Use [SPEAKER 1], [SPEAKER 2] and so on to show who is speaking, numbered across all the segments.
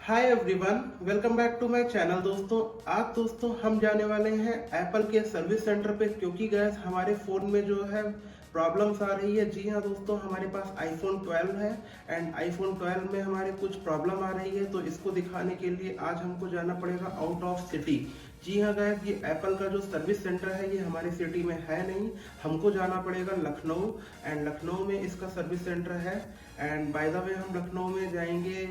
[SPEAKER 1] Hi everyone, welcome back to my channel. दोस्तों हम जाने वाले हैं एप्पल के सर्विस सेंटर पे, क्योंकि गैस हमारे फ़ोन में जो है प्रॉब्लम्स आ रही है। जी हाँ दोस्तों, हमारे पास आईफोन 12 है एंड आईफोन 12 में हमारे कुछ प्रॉब्लम आ रही है, तो इसको दिखाने के लिए आज हमको जाना पड़ेगा आउट ऑफ सिटी। जी हाँ गैस, ये एप्पल का जो सर्विस सेंटर है ये हमारी सिटी में है नहीं, हमको जाना पड़ेगा लखनऊ। एंड लखनऊ में इसका सर्विस सेंटर है। एंड बाय द वे हम लखनऊ में जाएंगे,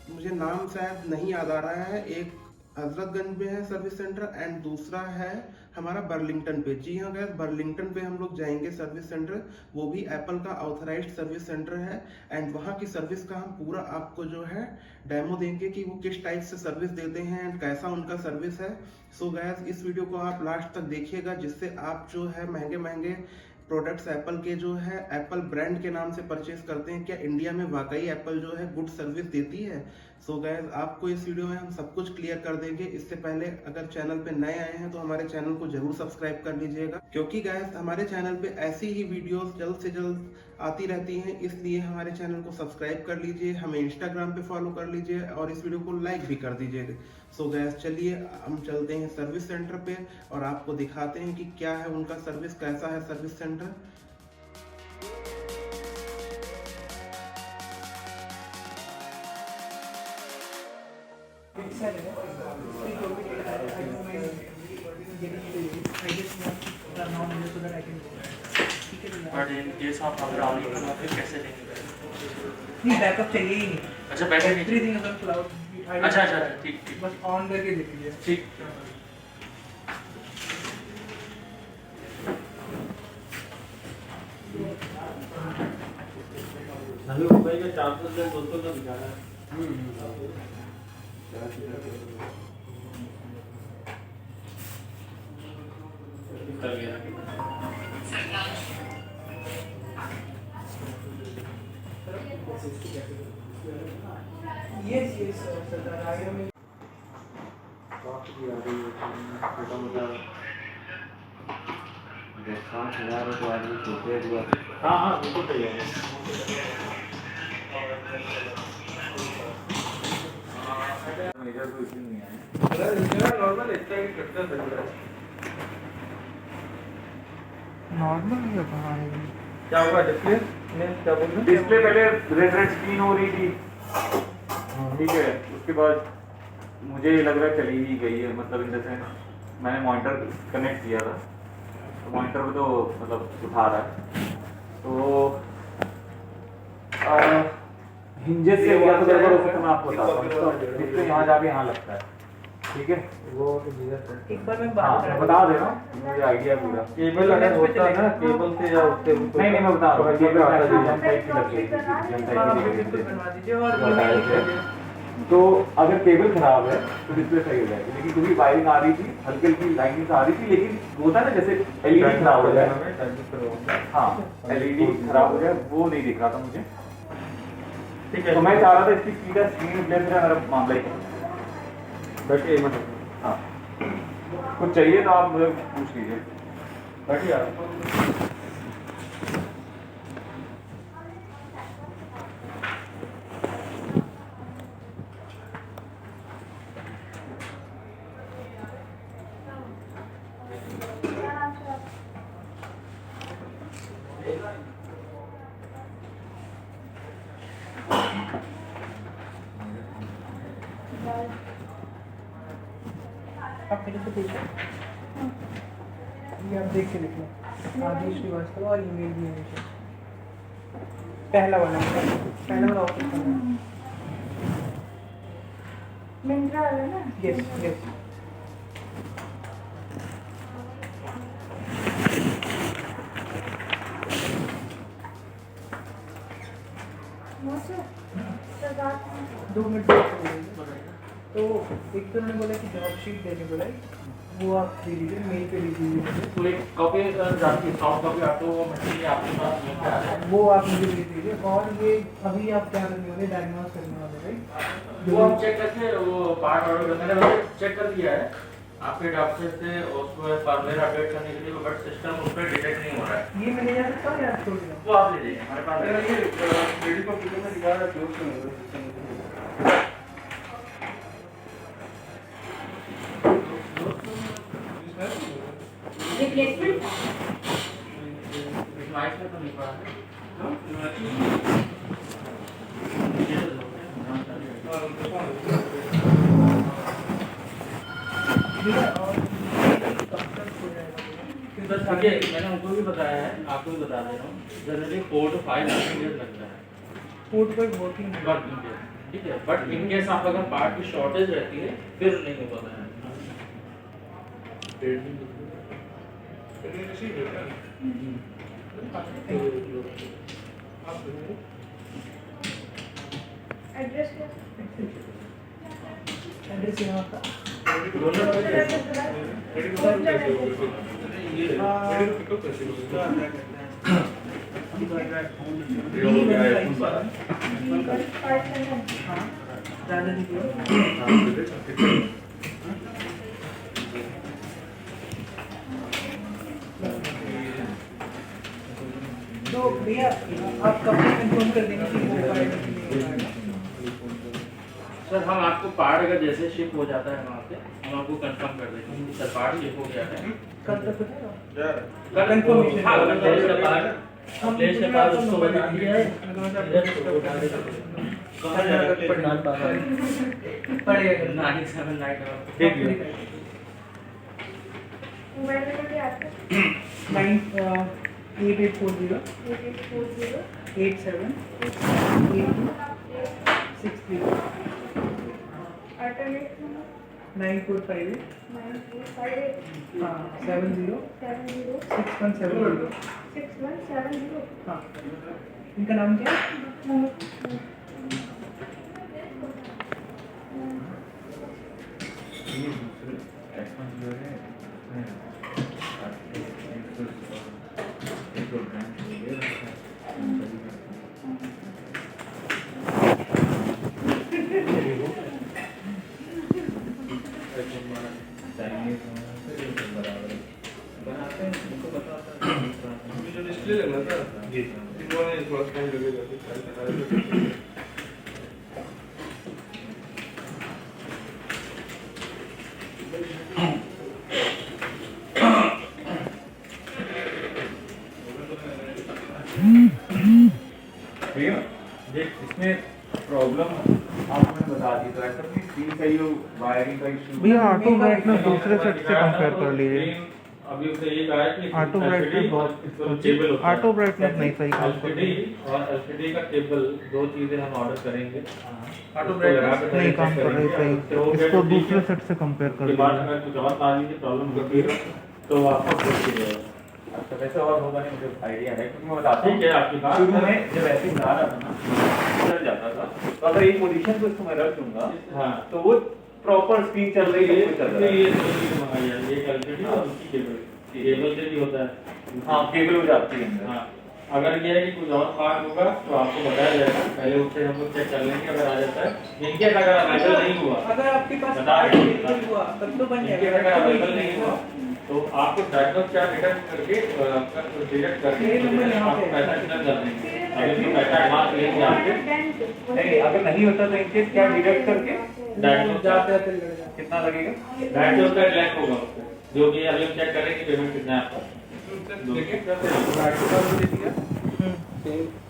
[SPEAKER 1] मुझे नाम शायद नहीं याद आ रहा है। एक हजरतगंज में है सर्विस सेंटर एंड दूसरा है हमारा बर्लिंगटन पे। जी हाँ गैस, बर्लिंगटन पे हम लोग जाएंगे सर्विस सेंटर, वो भी एप्पल का ऑथराइज्ड सर्विस सेंटर है। एंड वहाँ की सर्विस का हम पूरा आपको जो है डेमो देंगे कि वो किस टाइप से सर्विस देते हैं एंड कैसा उनका सर्विस है। सो गैस, इस वीडियो को आप लास्ट तक देखिएगा, जिससे आप जो है महंगे महंगे प्रोडक्ट्स एप्पल के जो है एप्पल ब्रांड के नाम से परचेज करते हैं, क्या इंडिया में वाकई एप्पल जो है गुड सर्विस देती है। सो गैस, आपको इस वीडियो में हम सब कुछ क्लियर कर देंगे। इससे पहले अगर चैनल पे नए आए हैं तो हमारे चैनल को जरूर सब्सक्राइब कर लीजिएगा, क्योंकि गैस हमारे चैनल पे ऐसी ही वीडियोस जल्द से जल्द आती रहती हैं। इसलिए हमारे चैनल को सब्सक्राइब कर लीजिए, हमें इंस्टाग्राम पे फॉलो कर लीजिए और इस वीडियो को लाइक भी कर दीजिएगा। सो गैस, चलिए हम चलते हैं सर्विस सेंटर पे और आपको दिखाते हैं कि क्या है उनका सर्विस, कैसा है service centre.
[SPEAKER 2] But in case आप अगर ऑन नहीं करना फिर कैसे लेंगे?
[SPEAKER 3] नहीं, बैकअप चाहिए ही नहीं।
[SPEAKER 2] अच्छा, बैकअप नहीं
[SPEAKER 3] एवरीथिंग इज ऑन क्लाउड।
[SPEAKER 2] अच्छा, ठीक ठीक
[SPEAKER 3] बस ऑन करके देख लीजिए।
[SPEAKER 2] ठीक।
[SPEAKER 4] हमें मोबाइल का चार्जर से दोस्तों का दिखाना है।
[SPEAKER 3] यस सरदार आगे में
[SPEAKER 4] छोटा मोटा डिस्काउंट हजार तो आदमी छोटे हुआ। हाँ बिल्कुल तैयार है। मेजर कोई इशू नहीं है। इतना नॉर्मल इसका ही कट्टा लग रहा है।
[SPEAKER 3] नॉर्मल ही कहाँ है?
[SPEAKER 4] क्या होगा डिस्प्ले में? क्या बोल रहे हैं? डिस्प्ले पहले रेड स्क्रीन हो रही थी, ठीक है। उसके बाद मुझे लग रहा है चली ही गई है, मतलब इन द सेंस मैंने मॉनिटर कनेक्ट किया था तो मॉनिटर पे तो मतलब उठा रहा है, तो हिंजेस से हुआ तो गड़बड़ हो सकता है। मैं आपको बताता हूँ, डिस्प्ले यहाँ जाके यहाँ लगता है, ठीक है। वो
[SPEAKER 3] एक बार मैं
[SPEAKER 4] हाँ,
[SPEAKER 3] बात
[SPEAKER 4] मैं बता दे रहा हूँ, मुझे आइडिया पूरा।
[SPEAKER 3] केबल अगर होता है ना, केबल से या उससे
[SPEAKER 4] नहीं मैं बता रहा हूँ, केबल आता है जन टाइप की लगेगी,
[SPEAKER 3] बिल्कुल बनवा दीजिए और ईमेल लिख दीजिए।
[SPEAKER 4] तो अगर केबल खराब है तो डिस्प्ले सही हो जाएगी, लेकिन क्योंकि वायरिंग आ रही थी, हल्की हल्की लाइनिंग आ रही थी, लेकिन होता है ना जैसे एलईडी खराब हो जाए, हाँ एलईडी खराब हो जाए, वो नहीं दिख रहा था मुझे, ठीक है। तो मैं चाह रहा था इसकी सीधा स्क्रीन रिप्लेस मेरा मामला ही बैठिए, मतलब हाँ कुछ चाहिए तो आप मुझे पूछ लीजिए, बैठिए आप।
[SPEAKER 3] आप मेरे से पूछो, ये आप देख के लिख लो। आदिश श्रीवास्तव और ईमेल भी है नीचे। पहला वाला ऑफिस का है।
[SPEAKER 5] मिंत्रा वाला ना?
[SPEAKER 3] Yes yes.
[SPEAKER 5] सरदार
[SPEAKER 3] 2 मिनट तो एक तो उन्होंने बोला कि जॉब शीट देने बोला है, वो आप दे दीजिए, मेल पे दे दीजिए।
[SPEAKER 2] तो एक कॉपी जाती है, सॉफ्ट कॉपी आपको मशीन आपके पास लेकर आ जाए,
[SPEAKER 3] वो आप मुझे दे दीजिए। और ये अभी आप क्या करने वाले, डायग्नोस करने वाले राइट?
[SPEAKER 2] वो हम चेक करके वो पार्ट ऑर्डर करने का मैंने चेक कर दिया है आपके डॉक्टर से, उसको फॉर्मवेयर अपडेट करने के लिए, बट सिस्टम उस पर डिटेक्ट नहीं हो रहा है।
[SPEAKER 3] ये मैं ले जा सकता हूँ या छोड़ दूँ?
[SPEAKER 2] वो आप ले जाइए, हमारे पास
[SPEAKER 4] ये रेडी कॉपी में दिखा रहा है,
[SPEAKER 5] रिप्लेसमेंट
[SPEAKER 2] माइक में तो नहीं पड़ा है
[SPEAKER 3] भैया और कब तक हो जाएगा भैया?
[SPEAKER 2] बस देखिए मैंने उनको भी बताया है आपको भी बता दे रहा हूँ जनरली 4 to 5 वर्किंग डेज लगता है
[SPEAKER 3] फूड पर वर्किंग
[SPEAKER 2] वर्किंग डेज ठीक है बट इन केस आप अगर पार्ट की शॉर्टेज रहती है फिर नहीं हो पाता है
[SPEAKER 5] एड्रेस क्या
[SPEAKER 3] एड्रेस यहाँ का ज़्यादा नहीं किया। तो भैया आप कब तक कंफर्म कर देंगे कि हो पाएगा कि नहीं हो पाएगा?
[SPEAKER 2] सर हम आपको पार्ट अगर जैसे शिप हो जाता है वहाँ से हम आपको कंफर्म कर देंगे कि सर पार्ट शिप हो गया है
[SPEAKER 3] कब तक हो जाएगा?
[SPEAKER 2] कल
[SPEAKER 3] Confirmation।
[SPEAKER 2] हाँ अगर प्लेस के पार्ट
[SPEAKER 3] हम
[SPEAKER 2] प्लेस के पार्ट उसको बता दिया है
[SPEAKER 3] पड़ेगा
[SPEAKER 2] 9799
[SPEAKER 4] देख लियो
[SPEAKER 5] मोबाइल नंबर क्या आपका
[SPEAKER 3] 8840 87 63
[SPEAKER 5] अल्टरनेट नंबर
[SPEAKER 3] 9458
[SPEAKER 5] 9458
[SPEAKER 3] हाँ 70
[SPEAKER 5] 70
[SPEAKER 3] 6170
[SPEAKER 5] 6170
[SPEAKER 3] हाँ इनका नाम क्या है?
[SPEAKER 1] जो डिस्प्ले लेना था जी इन्होंने थोड़ा टाइम लगेगा
[SPEAKER 4] भैया देख इसमें प्रॉब्लम आपने बता दी तो ऐसा नहीं स्क्रीन का ही वायरिंग का इशू
[SPEAKER 6] भैया ऑटो ब्राइटनेस दूसरे सेट से कंपेयर कर लीजिए
[SPEAKER 2] अभी उससे ये कहा है कि
[SPEAKER 6] ऑटो ब्राइटनेस बहुत ऑटो ब्राइटनेस नहीं सही काम कर
[SPEAKER 2] एलसीडी
[SPEAKER 6] रही
[SPEAKER 2] और एलसीडी का केबल दो चीजें हम ऑर्डर करेंगे
[SPEAKER 3] ऑटो ब्राइटनेस
[SPEAKER 6] नहीं काम कर रही सही इसको दूसरे सेट से कंपेयर कर
[SPEAKER 2] के बाद
[SPEAKER 6] लीजिए
[SPEAKER 2] अगर कुछ और मान लीजिए प्रॉब्लम होती है तो आपको पूछ लीजिएगा
[SPEAKER 4] अच्छा वैसे और होगा नहीं मुझे आइडिया है क्योंकि मैं बताता
[SPEAKER 2] ठीक है आपकी बात
[SPEAKER 4] शुरू में जब ऐसे बना रहा था ना चल जाता था तो अगर एक पोजीशन को इसको मैं रख दूंगा
[SPEAKER 2] हाँ
[SPEAKER 4] तो वो प्रॉपर स्क्रीन चल रही है चल रहा
[SPEAKER 2] ये
[SPEAKER 4] है
[SPEAKER 2] चीज मंगाई है एक एलसीडी और उसकी केबल केबल से भी होता है
[SPEAKER 4] हाँ केबल हो जाती है अंदर
[SPEAKER 2] हाँ अगर ये है कि कुछ और पार्ट होगा तो आपको बताया जाएगा पहले उससे हम लोग चेक कर लेंगे अगर आ जाता है इनके अगर अवेलेबल नहीं हुआ
[SPEAKER 3] अगर आपके पास
[SPEAKER 2] बता
[SPEAKER 3] पार्ट
[SPEAKER 2] रहे हैं।
[SPEAKER 3] अवेलेबल हुआ तब तो बन
[SPEAKER 2] इनके
[SPEAKER 3] जाएगा
[SPEAKER 2] अगर अवेलेबल नहीं हुआ तो आपको डायग्नोस चार्ट रिटर्न करके डिडक्ट करके
[SPEAKER 3] ये नंबर यहाँ
[SPEAKER 2] आपको
[SPEAKER 3] पे
[SPEAKER 2] पैसा रिटर्न कर देंगे अगर तो पैसा एडवांस लेंगे आपसे
[SPEAKER 4] नहीं अगर नहीं होता तो इनके क्या डिडक्ट करके
[SPEAKER 2] डायग्नोस
[SPEAKER 3] जाते
[SPEAKER 2] चार्ट
[SPEAKER 3] जाते लग जाता
[SPEAKER 4] कितना लगेगा
[SPEAKER 2] डायग्नोस का लैक होगा उससे जो भी अभी चेक करेंगे पेमेंट कितना है आपका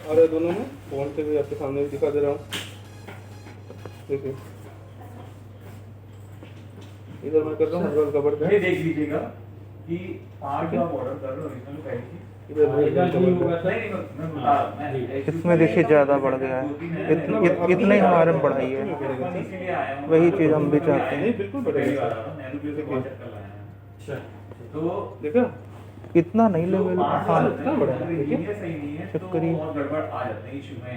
[SPEAKER 1] और दोनों में फोन से भी आपके सामने भी दिखा दे रहा हूँ देखिए इधर मैं कर रहा हूँ हर कवर
[SPEAKER 4] ये देख लीजिएगा कि पार्ट जो आप ऑर्डर कर रहे हो ओरिजिनल पहले
[SPEAKER 6] इसमें देखिए ज़्यादा बढ़ गया है इतने ही हमारे में बढ़ाई है वही चीज़ हम भी चाहते हैं
[SPEAKER 1] बिल्कुल बढ़ेगा
[SPEAKER 4] तो
[SPEAKER 1] देखा
[SPEAKER 6] इतना नहीं लेवल हाँ
[SPEAKER 4] चेक
[SPEAKER 6] करिए।
[SPEAKER 4] और गड़बड़ आ जाते हैं इशू में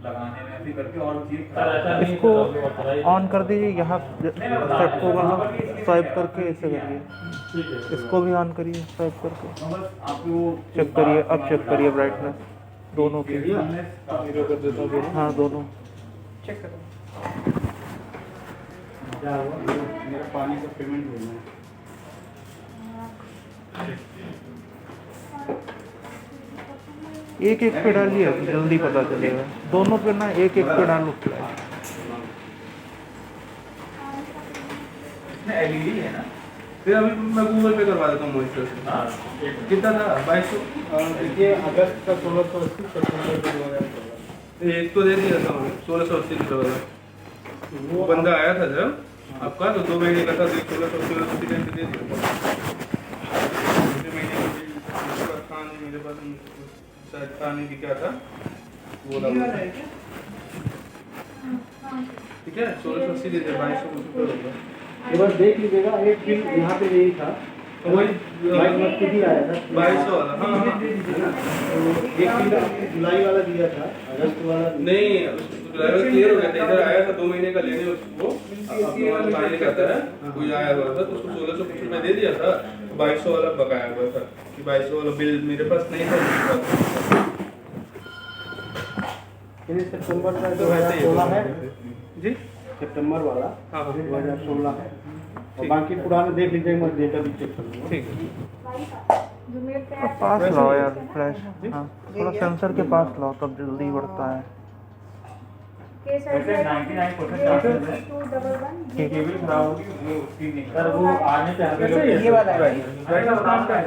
[SPEAKER 4] लगाने में ऐसे करके और चीज
[SPEAKER 6] इसको ऑन कर दीजिए यहाँ सेट को स्वाइप करके ऐसे करिए इसको भी ऑन करिए स्वाइप करके
[SPEAKER 4] आपको
[SPEAKER 6] चेक करिए अब चेक करिए ब्राइटनेस दोनों की
[SPEAKER 1] जीरो कर देता हूँ दोनों
[SPEAKER 6] हाँ दोनों
[SPEAKER 3] चेक करो
[SPEAKER 1] क्या हुआ मेरा पानी का पेमेंट देना है
[SPEAKER 6] एक एक पे डालिए जल्दी पता चलेगा दोनों पे ना एक पे डालो
[SPEAKER 4] इसमें एलईडी है ना
[SPEAKER 1] फिर अभी मैं गूगल पे करवा देता हूँ मॉनिटर से।
[SPEAKER 2] हाँ एक
[SPEAKER 1] कितना था 2200?
[SPEAKER 3] देखिए अगस्त का 1680 सितंबर का 2016
[SPEAKER 1] एक तो दे दिया था उन्हें 1680 रुपये वाला। वो बंदा आया था जब आपका तो 2 महीने का था, 1680 दे दिया था। मेरे पास शायद था नहीं कि क्या था वो
[SPEAKER 3] ये वाला
[SPEAKER 1] लगा।
[SPEAKER 3] है क्या?
[SPEAKER 1] ठीक है 1680 दे दिया, 2200 कुछ रुपये होगा।
[SPEAKER 3] एक बार देख लीजिएगा, एक बिल यहाँ पे यही था
[SPEAKER 1] तो वही
[SPEAKER 3] भी आया था
[SPEAKER 1] 2200 वाला। हाँ हाँ
[SPEAKER 3] एक बिल जुलाई वाला दिया था, अगस्त वाला
[SPEAKER 1] नहीं ड्राइवर क्लियर हो गया था, इधर आया था 2 महीने का लेने उसको मायने कहता है कोई आया हुआ था तो उसको 1600 कुछ रुपये दे दिया था, 2200 वाला बकाया हुआ था कि 2200 वाला बिल मेरे पास नहीं था।
[SPEAKER 3] ये सितंबर का
[SPEAKER 1] तो वैसे ही
[SPEAKER 3] 2016 है,
[SPEAKER 1] जी
[SPEAKER 3] सितंबर वाला
[SPEAKER 1] हाँ हाँ
[SPEAKER 3] 2016 है, और बाकी पुराना देख लीजिएगा, मैं डेटा भी चेक कर लूँगा।
[SPEAKER 1] ठीक है।
[SPEAKER 5] जो मेरे पे
[SPEAKER 6] अब पास लाओ यार फ्लैश, हाँ थोड़ा सेंसर के पास लाओ तब जल्दी बढ़ता है।
[SPEAKER 2] वैसे 99% चांसेस है केबल खराब होगी वो उसकी नहीं सर वो आने से हमें लोग
[SPEAKER 3] ये वाला है
[SPEAKER 1] काम करता है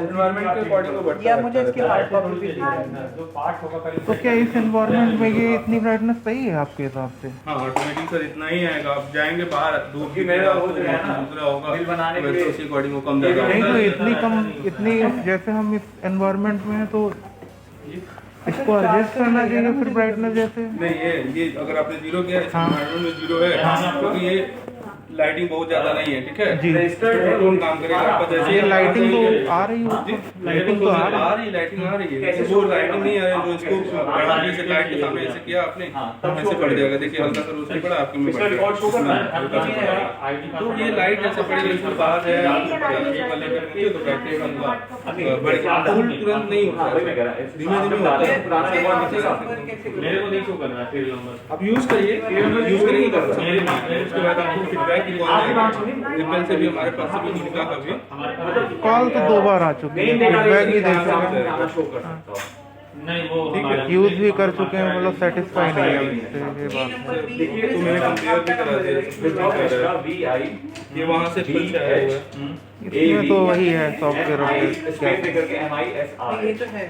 [SPEAKER 1] एनवायरनमेंट के अकॉर्डिंग वो बढ़ता
[SPEAKER 3] या
[SPEAKER 1] है।
[SPEAKER 3] मुझे इसके हार्ड कॉपी भी चाहिए।
[SPEAKER 2] जो पार्ट होगा कल
[SPEAKER 6] तो क्या इस एनवायरनमेंट में ये इतनी ब्राइटनेस सही है आपके हिसाब से?
[SPEAKER 1] हाँ ऑटोमेटिक सर इतना ही आएगा, आप जाएंगे बाहर धूप
[SPEAKER 2] क्योंकि मेरा वो जो है ना,
[SPEAKER 1] दूसरा होगा
[SPEAKER 2] बिल बनाने के
[SPEAKER 1] वैसे
[SPEAKER 2] लिए-
[SPEAKER 1] उसी अकॉर्डिंग वो कम ज्यादा
[SPEAKER 6] नहीं
[SPEAKER 1] होता
[SPEAKER 6] तो
[SPEAKER 1] है।
[SPEAKER 6] इतनी जैसे हम इस एनवायरनमेंट में हैं तो इसको एडजस्ट करना चाहिए फिर ब्राइटनेस जैसे।
[SPEAKER 1] नहीं ये अगर आपने जीरो किया है
[SPEAKER 6] हाँ।
[SPEAKER 1] में जीरो है क्योंकि ये लाइटिंग बहुत ज्यादा नहीं है, ठीक है
[SPEAKER 6] जी।
[SPEAKER 1] कौन काम करेगा आपका जैसे
[SPEAKER 6] ये लाइटिंग तो आ रही है, लाइटिंग तो आ रही है।
[SPEAKER 1] लाइटिंग आ रही है, वो लाइटिंग नहीं आ रही जो इसको बढ़ाने से लाइट के सामने ऐसे किया आपने ऐसे पड़ जाएगा। देखिए हल्का सा रोशनी पड़ा आपके में पड़
[SPEAKER 2] रिकॉर्ड शो करना है
[SPEAKER 1] गया। तो ये लाइट जैसे पड़ेगी इसमें बाहर है तो बैटरी का तुरंत नहीं होता है, धीमे धीमे होता है।
[SPEAKER 2] मेरे को नहीं शो करना है सीरियल नंबर
[SPEAKER 1] आप यूज करिए, यूज करेंगे तो उसके बाद आपको फीडबैक की कॉल आएगी। एप्पल से भी हमारे पास से भी मिला कभी
[SPEAKER 6] कॉल तो 2 बार आ चुकी है, फीडबैक ही दे चुके हैं,
[SPEAKER 2] नहीं वो
[SPEAKER 6] यूज भी कर चुके हैं, मतलब सेटिस्फाई नहीं है उससे ये बात।
[SPEAKER 1] देखिए तो मैंने कंपेयर भी करा दिया, ये वहाँ से एप्पल से आया हुआ है।
[SPEAKER 6] इसमें तो वही है सॉफ्टवेयर
[SPEAKER 3] ये तो है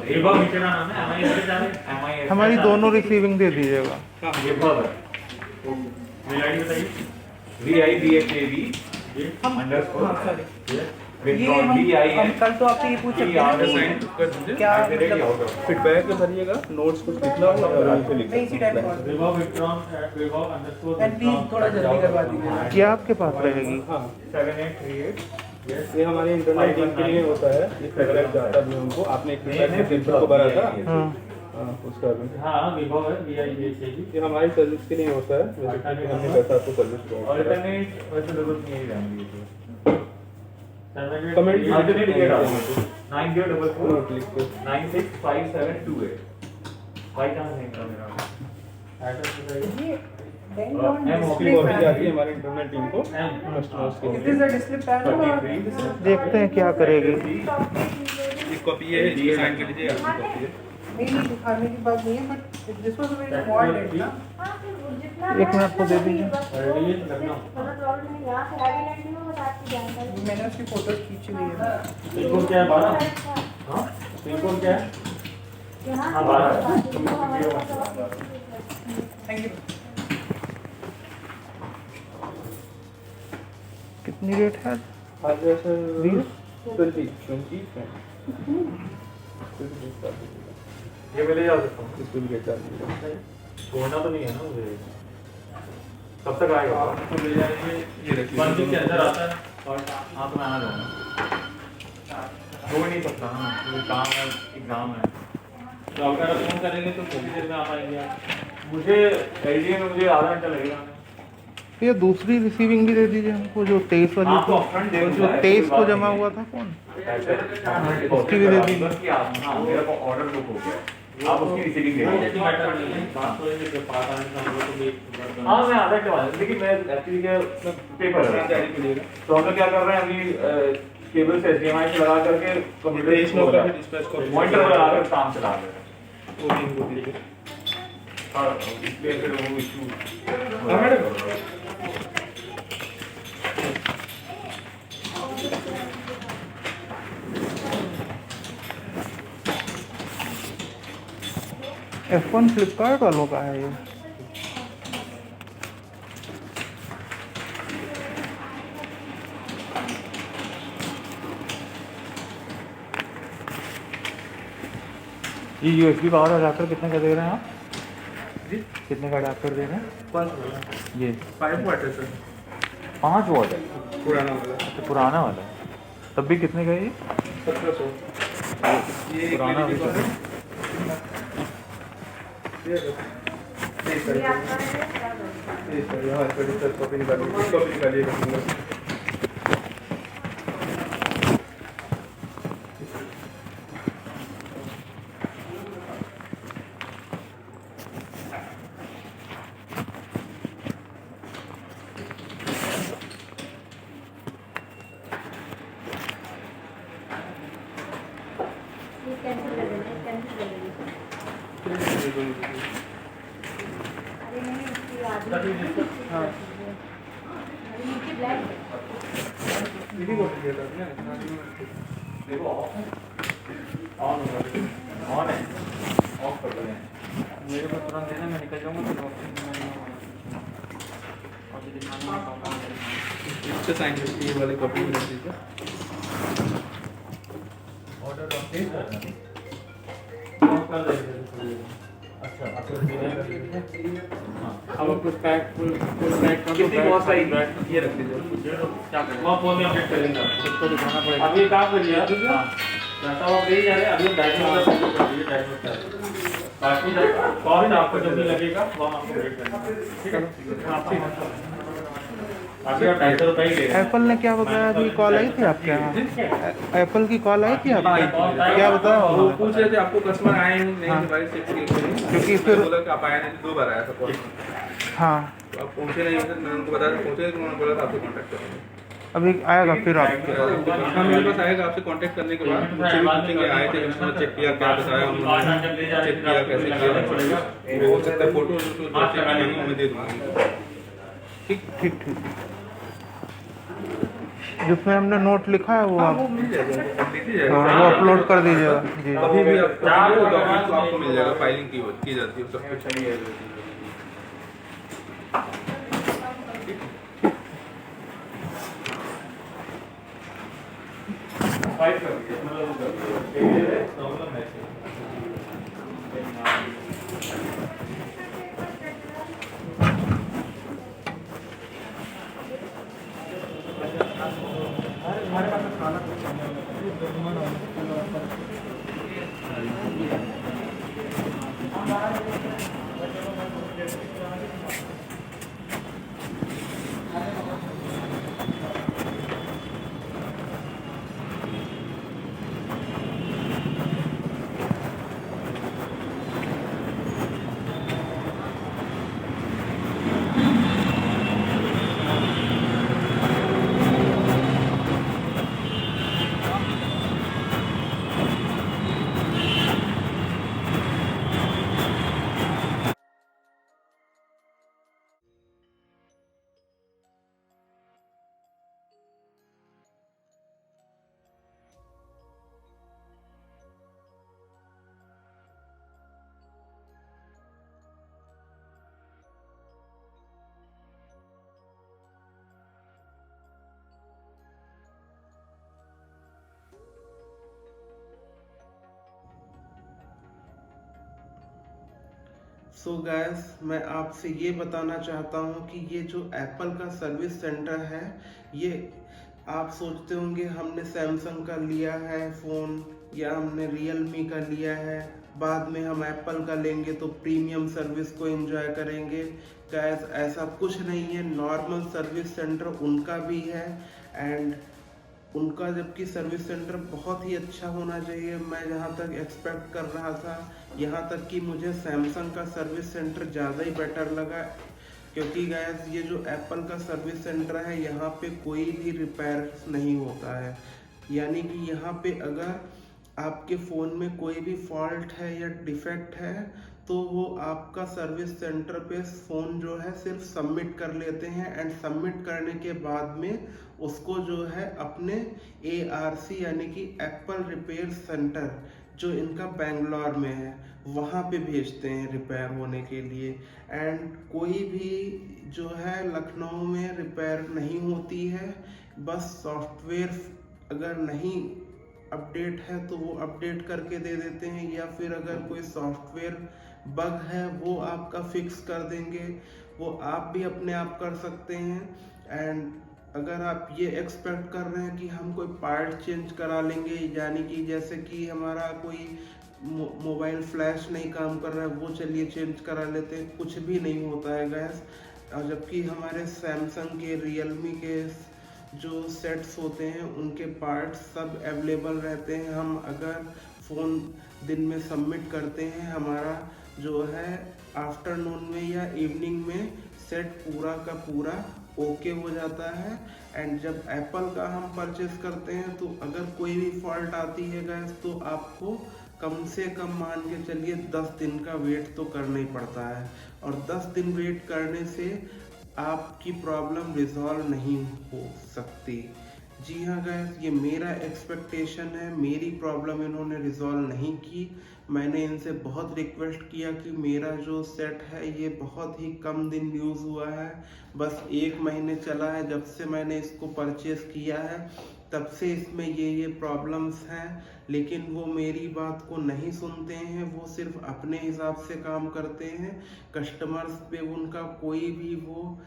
[SPEAKER 2] विभव नीचे ना नाम है हमारे इधर जा रहे हैं
[SPEAKER 6] हमारी दोनों रिसीविंग दे दीजिएगा।
[SPEAKER 2] मेल आईडी बताइए
[SPEAKER 3] ये हम कल तो आपसे ये पूछ सकते हैं
[SPEAKER 1] साइन
[SPEAKER 3] कि
[SPEAKER 1] कर दीजिए,
[SPEAKER 3] क्या मतलब
[SPEAKER 1] फीडबैक में भरिएगा, नोट्स कुछ लिखना होगा और यहाँ पे लिख
[SPEAKER 3] नहीं इसी टाइप का
[SPEAKER 2] विभव विक्रम विभव अंडरस्कोर
[SPEAKER 3] एंड प्लीज थोड़ा जल्दी करवा दीजिए।
[SPEAKER 6] ये आपके पास रहेगी।
[SPEAKER 1] हाँ
[SPEAKER 2] 7838
[SPEAKER 1] ये हमारे इंटरनल टीम के लिए होता है, ये फीडबैक जाता है उनको। आपने एक फीडबैक टेम्पल को भरा था
[SPEAKER 6] हाँ
[SPEAKER 1] उसका भी।
[SPEAKER 2] हाँ विभव है वीआईपी
[SPEAKER 1] ये हमारी सर्विस के लिए होता है, वैसे कि हमने कैसा आपको सर्विस प्रोवाइड करा।
[SPEAKER 2] अल्टरनेट वैसे जरूरत नहीं है जान लीजिए
[SPEAKER 1] कमेंट
[SPEAKER 2] अल्टरनेट लिखा डालो
[SPEAKER 1] नोट
[SPEAKER 2] 9044
[SPEAKER 1] लिख के
[SPEAKER 2] 965728 भाई चांस नहीं करा मेरा एड्रेस बताइए
[SPEAKER 3] ये then
[SPEAKER 2] और
[SPEAKER 3] don't
[SPEAKER 2] M
[SPEAKER 1] उसकी
[SPEAKER 3] display
[SPEAKER 1] कॉपी
[SPEAKER 3] fan.
[SPEAKER 1] जाती है हमारे इंटरनल टीम को
[SPEAKER 2] एम
[SPEAKER 1] कस्टमर्स के
[SPEAKER 3] Is
[SPEAKER 1] लिए।
[SPEAKER 3] this a display fan or this is
[SPEAKER 6] देखते हैं क्या करेगी।
[SPEAKER 1] एक कॉपी है, इसको साइन कर लीजिए, आपकी कॉपी है।
[SPEAKER 3] नहीं दिखाने की बात नहीं है, but this was a very small date ना।
[SPEAKER 6] एक मिनट को दे दीजिए।
[SPEAKER 3] मैंने उसकी फोटोज खींची हुई है।
[SPEAKER 2] पिन कोड क्या है 12 हाँ पिन कोड क्या है हाँ 12
[SPEAKER 3] थैंक यू।
[SPEAKER 6] कितनी रेट है?
[SPEAKER 1] आज सर 20
[SPEAKER 2] ये मैं ले जा सकता हूँ
[SPEAKER 1] इसको भी लेकर
[SPEAKER 2] छोड़ना तो नहीं है ना मुझे कब तक आएगा
[SPEAKER 1] आपको ले जाएंगे, ये रखिए।
[SPEAKER 2] 1 वीक के अंदर आता है और हाँ तो मैं आना चाहूँगा छोड़ नहीं सकता ना मुझे काम है एग्जाम है तो अगर आप फोन करेंगे तो थोड़ी देर में आ पाएंगे आप मुझे एलडीए में मुझे आधा घंटा लगेगा
[SPEAKER 6] ये दूसरी रिसीविंग भी दे दीजिए हमको, जो 23 वाली
[SPEAKER 2] आपको अपफ्रंट दे
[SPEAKER 6] जो 23 को जमा हुआ था कौन उसकी भी दे दीजिए।
[SPEAKER 4] हाँ मेरा ऑर्डर बुक हो गया, आप उसकी रिसीविंग दे दीजिए।
[SPEAKER 2] मैटर नहीं है बात तो है कि पास आने का हम लोग को भी
[SPEAKER 4] हाँ मैं आधा घंटे बाद, लेकिन मैं एक्चुअली क्या पेपर है
[SPEAKER 1] जारी करिएगा।
[SPEAKER 4] तो हम लोग क्या कर रहे हैं अभी केबल से HDMI से लगा करके
[SPEAKER 1] कंप्यूटर
[SPEAKER 4] कंप्यूटर
[SPEAKER 1] डिस्पैच को
[SPEAKER 4] मॉनिटर पर लगा कर काम चला रहे हैं।
[SPEAKER 1] वो भी इनको दीजिए।
[SPEAKER 2] और इसलिए फिर वो इशू
[SPEAKER 6] F1 फ्लिपकार्ट वालों का है ये।
[SPEAKER 2] ये USB पावर अडाप्टर कितने का दे रहे हैं आप?
[SPEAKER 3] जी
[SPEAKER 2] कितने का अडाप्टर दे रहे हैं?
[SPEAKER 3] 5 वाला
[SPEAKER 2] ये
[SPEAKER 3] 5 वाट है सर,
[SPEAKER 2] 5 वॉट है।
[SPEAKER 3] पुराना वाला
[SPEAKER 2] अच्छा पुराना वाला है। तब भी कितने का है ये?
[SPEAKER 3] 1700। ये एक
[SPEAKER 2] पुराना
[SPEAKER 3] LED
[SPEAKER 2] भी
[SPEAKER 3] का है। ये नहीं सर,
[SPEAKER 5] ये आपका है क्या बोलते हैं?
[SPEAKER 3] ये सर यहाँ सर कॉपी निकालिए, कॉपी निकालिएगा।
[SPEAKER 5] ये कैंसिल कर देना, ये कैंसिल कर देना। अरे नहीं, इसकी आधी
[SPEAKER 3] हाँ
[SPEAKER 5] अरे नीचे ब्लैक है।
[SPEAKER 3] दीदी को दिया था ना,
[SPEAKER 2] देखो ऑफ है, ऑन होगा, ऑन है, ऑफ कर दो। मेरे को तुरंत देना, मैं निकल जाऊंगा फिर ऑप्शन में और दिखाना
[SPEAKER 3] इससे साइन करके ये वाले कॉपी में रख दीजिए।
[SPEAKER 2] ऑर्डर कंप्लीट करना ऑफ कर देंगे। अच्छा आपको हां अब आपको पैक फुल पैक कर दो।
[SPEAKER 3] कितनी कॉस्ट आएगी ये रख दीजिए।
[SPEAKER 2] क्या करें वहाँ फोन में अपडेट करेंगे, आपको दिखाना पड़ेगा। अभी काम करिए आप, हाँ जैसा आप ले जा रहे हैं अभी डायग्नोज कर दीजिए, डायग्नोज कर बाकी कॉल आपको जब भी लगेगा वहाँ आपको वेट करना है, ठीक है? अभी आप 250 रुपये ही ले रहे हैं।
[SPEAKER 6] एप्पल ने क्या बताया? अभी कॉल आई थी आपके यहाँ? एप्पल की कॉल आई थी आपके? क्या बताया?
[SPEAKER 3] वो पूछ रहे थे आपको कस्टमर आए हैं नहीं, डिवाइस चेक किए
[SPEAKER 6] क्योंकि फिर
[SPEAKER 3] बोला कि आप आए नहीं, 2 बार आया था कॉल।
[SPEAKER 6] हाँ
[SPEAKER 3] तो आप पहुंचे नहीं सर, मैंने उनको बताया पहुंचे, तो उन्होंने बोला था आपसे कांटेक्ट करेंगे।
[SPEAKER 6] अभी आएगा फिर आप?
[SPEAKER 3] हाँ मेरे पास आएगा, आपसे कांटेक्ट करने के बाद मुझसे भी पूछेंगे आए थे कस्टमर, चेक किया क्या बताया उन्होंने, चेक किया कैसे किया, हो सकता है फोटो मैं दे दूँगा।
[SPEAKER 6] ठीक ठीक ठीक। जिसमें हमने नोट लिखा है वो
[SPEAKER 3] हाँ
[SPEAKER 6] आप
[SPEAKER 3] वो मिल जाएगा, लीजिए जाएगा।
[SPEAKER 6] हाँ, वो अपलोड कर दीजिएगा जी।
[SPEAKER 3] कभी भी आप डॉक्यूमेंट्स आपको मिल जाएगा, फाइलिंग की जाती है सब कुछ।
[SPEAKER 2] फाइट कर दिया मतलब प्रॉब्लम है।
[SPEAKER 3] हमारे पास खाना
[SPEAKER 1] सो गाइस मैं आपसे ये बताना चाहता हूँ कि ये जो एप्पल का सर्विस सेंटर है, ये आप सोचते होंगे हमने सैमसंग का लिया है फ़ोन या हमने रियलमी का लिया है, बाद में हम एप्पल का लेंगे तो प्रीमियम सर्विस को एंजॉय करेंगे। गाइस ऐसा कुछ नहीं है, नॉर्मल सर्विस सेंटर उनका भी है एंड उनका जबकि सर्विस सेंटर बहुत ही अच्छा होना चाहिए। मैं जहाँ तक एक्सपेक्ट कर रहा था, यहाँ तक कि मुझे सैमसंग का सर्विस सेंटर ज़्यादा ही बेटर लगा, क्योंकि गाइस ये जो एप्पल का सर्विस सेंटर है यहाँ पे कोई भी रिपेयर नहीं होता है। यानी कि यहाँ पे अगर आपके फ़ोन में कोई भी फॉल्ट है या डिफेक्ट है तो वो आपका सर्विस सेंटर पे फ़ोन जो है सिर्फ सबमिट कर लेते हैं, एंड सबमिट करने के बाद में उसको जो है अपने ARC यानी कि एप्पल रिपेयर सेंटर जो इनका बेंगलोर में है वहाँ पे भेजते हैं रिपेयर होने के लिए। एंड कोई भी जो है लखनऊ में रिपेयर नहीं होती है, बस सॉफ्टवेयर अगर नहीं अपडेट है तो वो अपडेट करके दे देते हैं, या फिर अगर कोई सॉफ्टवेयर बग है वो आपका फिक्स कर देंगे। वो आप भी अपने आप कर सकते हैं। एंड अगर आप ये एक्सपेक्ट कर रहे हैं कि हम कोई पार्ट चेंज करा लेंगे, यानी कि जैसे कि हमारा कोई मोबाइल फ्लैश नहीं काम कर रहा है वो चलिए चेंज करा लेते हैं, कुछ भी नहीं होता है गैस। और जबकि हमारे सैमसंग के, रियलमी के जो सेट्स होते हैं उनके पार्ट्स सब अवेलेबल रहते हैं। हम अगर फ़ोन दिन में सबमिट करते हैं, हमारा जो है आफ्टरनून में या इवनिंग में सेट पूरा का पूरा ओके हो जाता है। एंड जब एप्पल का हम परचेस करते हैं तो अगर कोई भी फॉल्ट आती है गैस तो आपको कम से कम मान के चलिए 10 दिन का वेट तो करना ही पड़ता है, और 10 दिन वेट करने से आपकी प्रॉब्लम रिजॉल्व नहीं हो सकती। जी हाँ गैस, ये मेरा एक्सपेक्टेशन है। मेरी प्रॉब्लम इन्होंने रिजॉल्व नहीं की। मैंने इनसे बहुत रिक्वेस्ट किया कि मेरा जो सेट है ये बहुत ही कम दिन यूज़ हुआ है, बस 1 महीने चला है जब से मैंने इसको परचेस किया है, तब से इसमें ये प्रॉब्लम्स हैं। लेकिन वो मेरी बात को नहीं सुनते हैं, वो सिर्फ अपने हिसाब से काम करते हैं। कस्टमर्स पे उनका कोई भी वो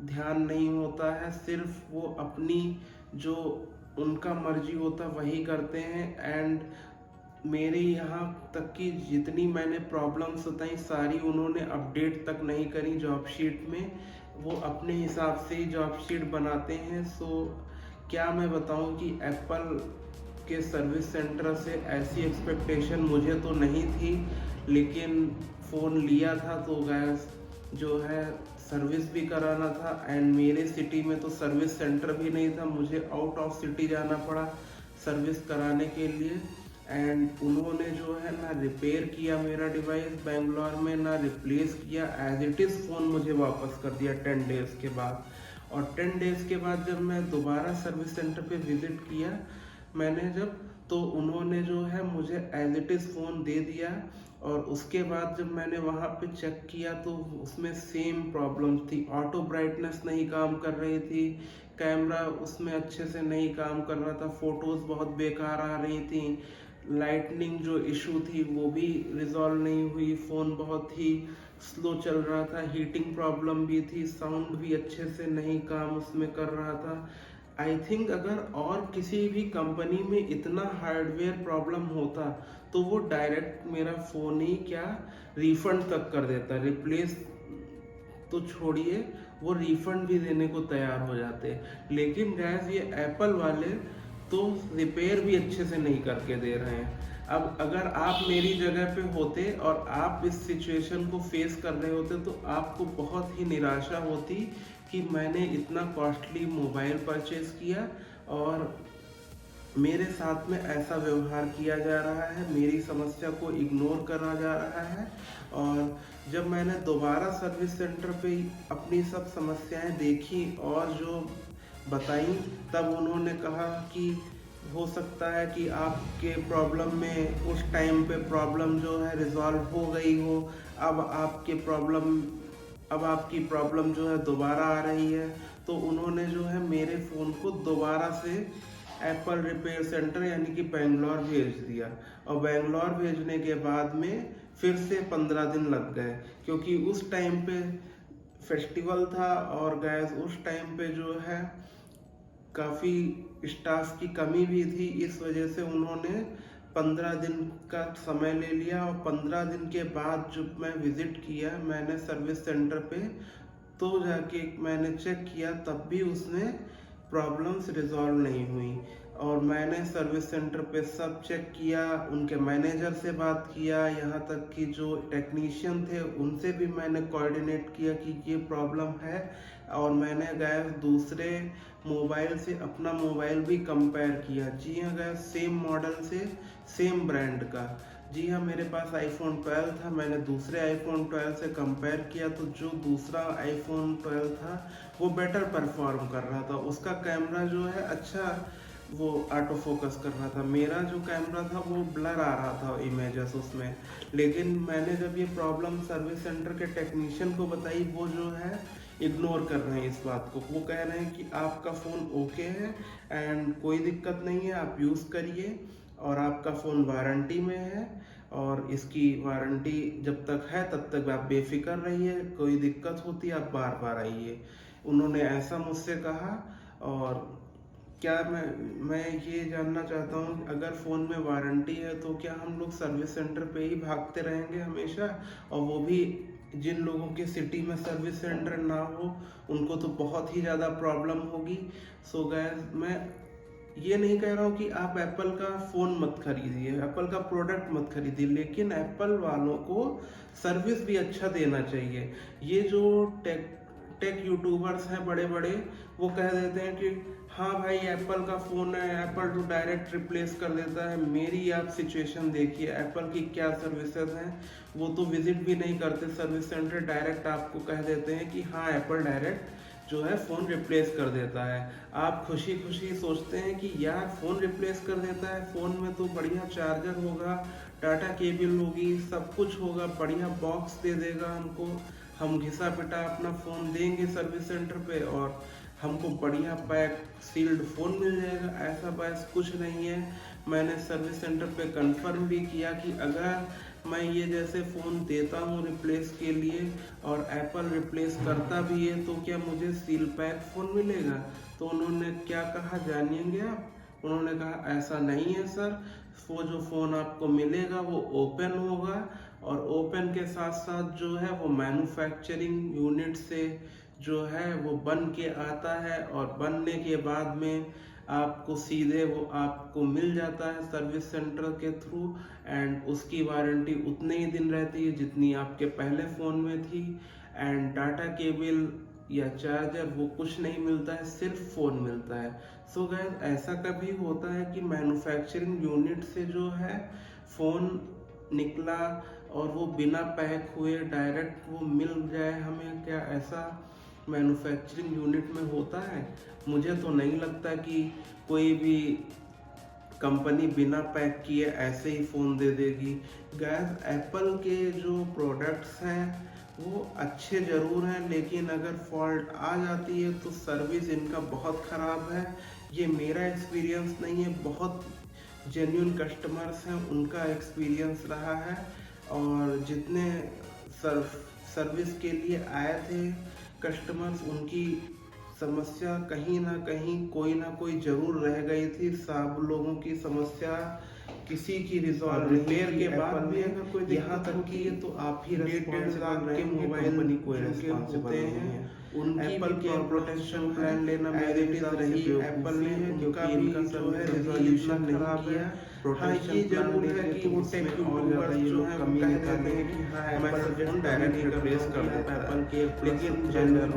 [SPEAKER 1] ध्यान नहीं होता है, सिर्फ वो अपनी जो उनका मर्जी होता वही करते हैं। एंड मेरे यहाँ तक कि जितनी मैंने प्रॉब्लम्स बताई सारी उन्होंने अपडेट तक नहीं करी जॉब शीट में, वो अपने हिसाब से ही जॉब शीट बनाते हैं। सो क्या मैं बताऊं कि एप्पल के सर्विस सेंटर से ऐसी एक्सपेक्टेशन मुझे तो नहीं थी, लेकिन फ़ोन लिया था तो गैस जो है सर्विस भी कराना था। एंड मेरे सिटी में तो सर्विस सेंटर भी नहीं था, मुझे आउट ऑफ सिटी जाना पड़ा सर्विस कराने के लिए। एंड उन्होंने जो है ना रिपेयर किया मेरा डिवाइस बेंगलोर में, ना रिप्लेस किया, एज इट इज़ फ़ोन मुझे वापस कर दिया 10 डेज़ के बाद। और 10 डेज़ के बाद जब मैं दोबारा सर्विस सेंटर पे विज़िट किया मैंने तो उन्होंने जो है मुझे एज इट इज़ फ़ोन दे दिया। और उसके बाद जब मैंने वहाँ पे चेक किया तो उसमें सेम प्रॉब्लम थी। ऑटो ब्राइटनेस नहीं काम कर रही थी, कैमरा उसमें अच्छे से नहीं काम कर रहा था, फ़ोटोज़ बहुत बेकार आ रही थी, लाइटनिंग जो इशू थी वो भी रिजॉल्व नहीं हुई, फ़ोन बहुत ही स्लो चल रहा था, हीटिंग प्रॉब्लम भी थी, साउंड भी अच्छे से नहीं काम उसमें कर रहा था। आई थिंक अगर और किसी भी कंपनी में इतना हार्डवेयर प्रॉब्लम होता तो वो डायरेक्ट मेरा फ़ोन ही क्या रिफ़ंड तक कर देता, रिप्लेस तो छोड़िए वो रिफ़ंड भी देने को तैयार हो जाते। लेकिन गैस ये एप्पल वाले तो रिपेयर भी अच्छे से नहीं करके दे रहे हैं। अब अगर आप मेरी जगह पे होते और आप इस सिचुएशन को फेस कर रहे होते तो आपको बहुत ही निराशा होती कि मैंने इतना कॉस्टली मोबाइल परचेज़ किया और मेरे साथ में ऐसा व्यवहार किया जा रहा है, मेरी समस्या को इग्नोर करा जा रहा है। और जब मैंने दोबारा सर्विस सेंटर पे अपनी सब समस्याएं देखी और जो बताई, तब उन्होंने कहा कि हो सकता है कि आपके प्रॉब्लम में उस टाइम पे प्रॉब्लम जो है रिजॉल्व हो गई हो, अब आपकी प्रॉब्लम जो है दोबारा आ रही है। तो उन्होंने जो है मेरे फ़ोन को दोबारा से एप्पल रिपेयर सेंटर यानी कि बेंगलोर भेज दिया। और बेंगलोर भेजने के बाद में फिर से 15 दिन लग गए, क्योंकि उस टाइम पे फेस्टिवल था और गैस उस टाइम पे जो है काफ़ी स्टाफ की कमी भी थी। इस वजह से उन्होंने 15 दिन का समय ले लिया। और 15 दिन के बाद जब मैं विज़िट किया मैंने सर्विस सेंटर पे, तो जाके मैंने चेक किया तब भी उसमें प्रॉब्लम्स रिजॉल्व नहीं हुई। और मैंने सर्विस सेंटर पे सब चेक किया, उनके मैनेजर से बात किया, यहाँ तक कि जो टेक्नीशियन थे उनसे भी मैंने कोऑर्डिनेट किया कि ये प्रॉब्लम है। और मैंने गैस दूसरे मोबाइल से अपना मोबाइल भी कंपेयर किया। जी हाँ गैस, सेम मॉडल से सेम ब्रांड का, जी हाँ, मेरे पास आईफोन 12 था। मैंने दूसरे आईफोन 12 से कंपेयर किया तो जो दूसरा आईफोन 12 था वो बेटर परफॉर्म कर रहा था। उसका कैमरा जो है अच्छा वो ऑटो फोकस कर रहा था। मेरा जो कैमरा था वो ब्लर आ रहा था इमेजेस उसमें। लेकिन मैंने जब ये प्रॉब्लम सर्विस सेंटर के टेक्नीशियन को बताई, वो जो है इग्नोर कर रहे हैं इस बात को। वो कह रहे हैं कि आपका फ़ोन ओके है एंड कोई दिक्कत नहीं है, आप यूज़ करिए और आपका फ़ोन वारंटी में है और इसकी वारंटी जब तक है तब तक आप बेफिक्र रहिए, कोई दिक्कत होती है आप बार बार आइए। उन्होंने ऐसा मुझसे कहा। और क्या मैं ये जानना चाहता हूँ, अगर फ़ोन में वारंटी है तो क्या हम लोग सर्विस सेंटर पे ही भागते रहेंगे हमेशा? और वो भी जिन लोगों के सिटी में सर्विस सेंटर ना हो उनको तो बहुत ही ज़्यादा प्रॉब्लम होगी। सो गाइस, मैं ये नहीं कह रहा हूँ कि आप एप्पल का फ़ोन मत खरीदिए, एप्पल का प्रोडक्ट मत खरीदिए, लेकिन एप्पल वालों को सर्विस भी अच्छा देना चाहिए। ये जो टेक यूट्यूबर्स हैं बड़े बड़े, वो कह देते हैं कि हाँ भाई एप्पल का फ़ोन है, एप्पल तो डायरेक्ट रिप्लेस कर देता है। मेरी आप सिचुएशन देखिए, एप्पल की क्या सर्विसेज हैं। वो तो विजिट भी नहीं करते सर्विस सेंटर, डायरेक्ट आपको कह देते हैं कि हाँ एप्पल डायरेक्ट जो है फ़ोन रिप्लेस कर देता है। आप खुशी खुशी सोचते हैं कि यार फ़ोन रिप्लेस कर देता है, फ़ोन में तो बढ़िया चार्जर होगा, डाटा केबल होगी, सब कुछ होगा, बढ़िया बॉक्स दे देगा हमको, हम घिसा पिटा अपना फ़ोन देंगे सर्विस सेंटर पे और हमको बढ़िया पैक सील्ड फ़ोन मिल जाएगा। ऐसा बस कुछ नहीं है। मैंने सर्विस सेंटर पे कंफर्म भी किया कि अगर मैं ये जैसे फ़ोन देता हूँ रिप्लेस के लिए और एप्पल रिप्लेस करता भी है तो क्या मुझे सील पैक फ़ोन मिलेगा? तो उन्होंने क्या कहा जानिएंगे आप? उन्होंने कहा ऐसा नहीं है सर, वो जो फ़ोन आपको मिलेगा वो ओपन होगा और ओपन के साथ साथ जो है वो मैन्युफैक्चरिंग यूनिट से जो है वो बन के आता है और बनने के बाद में आपको सीधे वो आपको मिल जाता है सर्विस सेंटर के थ्रू एंड उसकी वारंटी उतने ही दिन रहती है जितनी आपके पहले फ़ोन में थी। एंड डाटा केबल या चार्जर वो कुछ नहीं मिलता है, सिर्फ फ़ोन मिलता है। सो गाइस, ऐसा कभी होता है कि मैन्युफैक्चरिंग यूनिट से जो है फ़ोन निकला और वो बिना पैक हुए डायरेक्ट वो मिल जाए हमें? क्या ऐसा मैन्युफैक्चरिंग यूनिट में होता है? मुझे तो नहीं लगता कि कोई भी कंपनी बिना पैक किए ऐसे ही फ़ोन दे देगी। गाइस, एप्पल के जो प्रोडक्ट्स हैं वो अच्छे ज़रूर हैं, लेकिन अगर फॉल्ट आ जाती है तो सर्विस इनका बहुत ख़राब है। ये मेरा एक्सपीरियंस नहीं है, बहुत जेन्युइन कस्टमर्स हैं उनका एक्सपीरियंस रहा है। और जितने सर्विस के लिए आए थे कस्टमर्स, उनकी समस्या कहीं ना कहीं कोई ना कोई ज़रूर रह गई थी। सब लोगों की समस्या किसी की रिजॉल्व रिपेयर के बाद भी अगर कोई यहाँ तक की है तो आप ही रिस्पॉन्सिबल के मोबाइल बनी कोई रिस्पॉन्सिबल नहीं है। उनकी एप्पल के प्रोटेक्शन प्लान लेना मेरे रही एप्पल ने, क्योंकि इनका जो है रिजोल्यूशन खराब है। हाँ, ये जरूर है कि वो टेक यूट्यूबर्स जो है कमी कहते हैं कि हाँ एप्पल डायरेक्ट रिप्लेस कर देता है एप्पल के, लेकिन जनरल